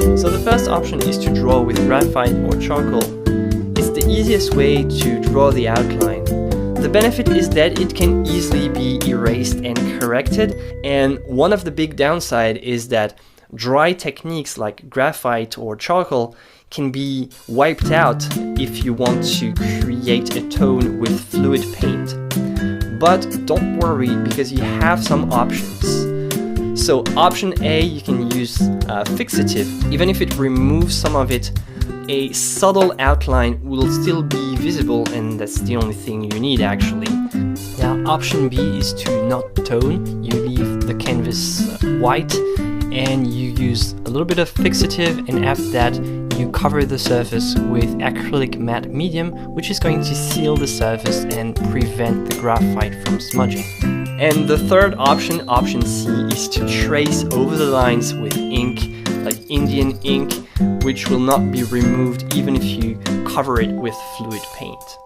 So the first option is to draw with graphite or charcoal. It's the easiest way to draw the outline. The benefit is that it can easily be erased and corrected, and one of the big downside is that dry techniques like graphite or charcoal can be wiped out if you want to create a tone with fluid paint. But don't worry, because you have some options. So option A, you can use fixative. Even if it removes some of it, a subtle outline will still be visible, and that's the only thing you need actually. Now option B is to not tone. You leave the canvas white and you use a little bit of fixative, and after that you cover the surface with acrylic matte medium, which is going to seal the surface and prevent the graphite from smudging. And the third option, option C, is to trace over the lines with ink, like Indian ink, which will not be removed even if you cover it with fluid paint.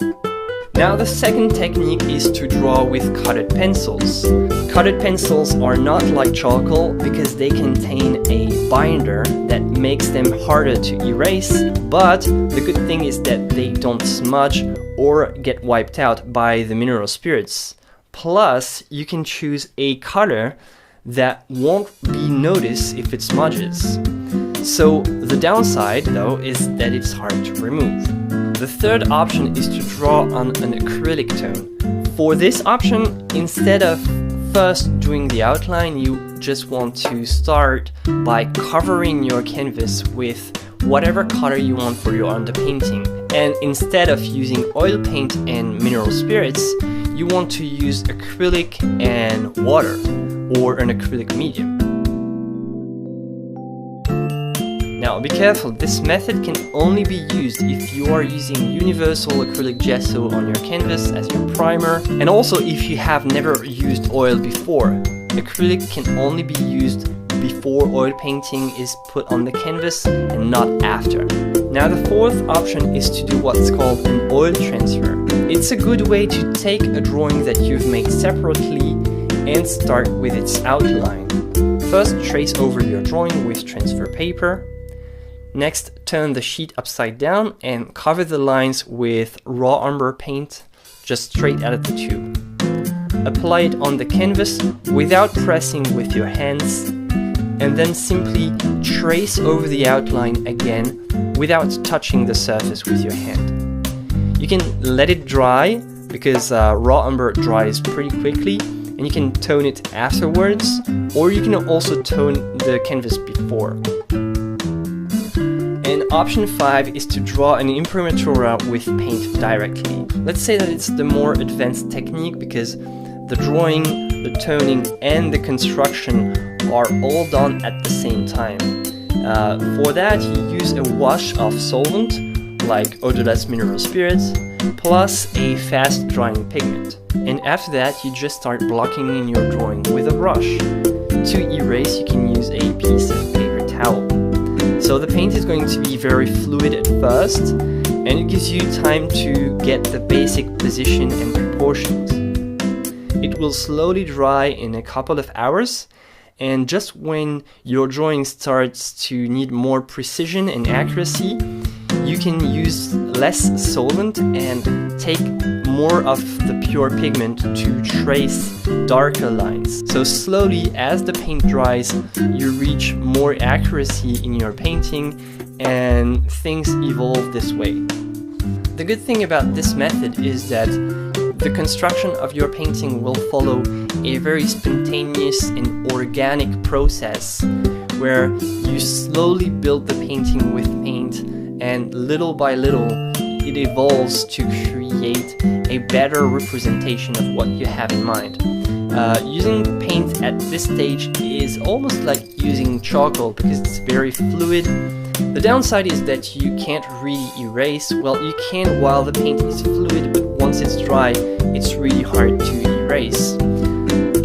Now the second technique is to draw with colored pencils. Colored pencils are not like charcoal because they contain a binder that makes them harder to erase, but the good thing is that they don't smudge or get wiped out by the mineral spirits. Plus, you can choose a color that won't be noticed if it smudges. So the downside though is that it's hard to remove. The third option is to draw on an acrylic tone. For this option, instead of first doing the outline, you just want to start by covering your canvas with whatever color you want for your underpainting. And instead of using oil paint and mineral spirits, you want to use acrylic and water, or an acrylic medium. Now be careful, this method can only be used if you are using universal acrylic gesso on your canvas as your primer, and also if you have never used oil before. Acrylic can only be used before oil painting is put on the canvas and not after. Now the fourth option is to do what's called an oil transfer. It's a good way to take a drawing that you've made separately and start with its outline. First, trace over your drawing with transfer paper. Next, turn the sheet upside down and cover the lines with raw umber paint, just straight out of the tube. Apply it on the canvas without pressing with your hands, and then simply trace over the outline again without touching the surface with your hand. You can let it dry because raw umber dries pretty quickly, and you can tone it afterwards, or you can also tone the canvas before. And option 5 is to draw an imprimatura with paint directly. Let's say that it's the more advanced technique because the drawing, the toning, and the construction are all done at the same time. For that, you use a wash of solvent, like odorless mineral spirits, plus a fast drying pigment. And after that, you just start blocking in your drawing with a brush. To erase, you can use a piece of paper towel. So the paint is going to be very fluid at first, and it gives you time to get the basic position and proportions. It will slowly dry in a couple of hours, and just when your drawing starts to need more precision and accuracy, you can use less solvent and take more of the pure pigment to trace darker lines. So slowly, as the paint dries, you reach more accuracy in your painting, and things evolve this way. The good thing about this method is that the construction of your painting will follow a very spontaneous and organic process where you slowly build the painting with paint, and little by little it evolves to create a better representation of what you have in mind. Using paint at this stage is almost like using charcoal because it's very fluid. The downside is that you can't really erase. Well, you can while the paint is fluid, but once it's dry, it's really hard to erase.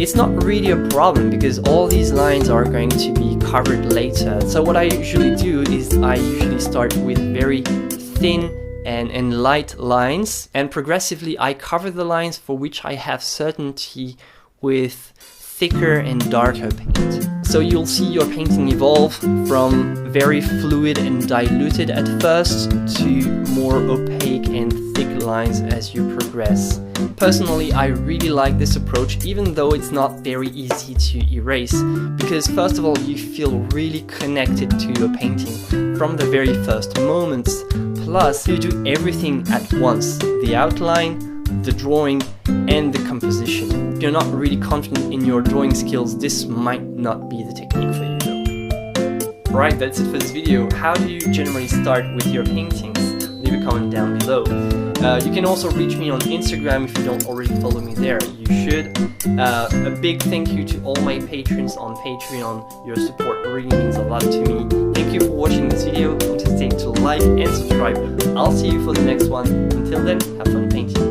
It's not really a problem because all these lines are going to be covered later. So what I usually do is I usually start with very thin and light lines, and progressively I cover the lines for which I have certainty with thicker and darker paint. So you'll see your painting evolve from very fluid and diluted at first to more opaque and thick lines as you progress. Personally, I really like this approach, even though it's not very easy to erase, because first of all, you feel really connected to your painting from the very first moments. Plus, you do everything at once: the outline, the drawing, and the composition. If you're not really confident in your drawing skills, this might not be the technique for you though. Alright, that's it for this video. How do you generally start with your paintings? Leave a comment down below. You can also reach me on Instagram if you don't already follow me there. You should. A big thank you to all my patrons on Patreon. Your support really means a lot to me. Thank you for watching this video. Don't hesitate to like and subscribe. I'll see you for the next one. Until then, have fun painting.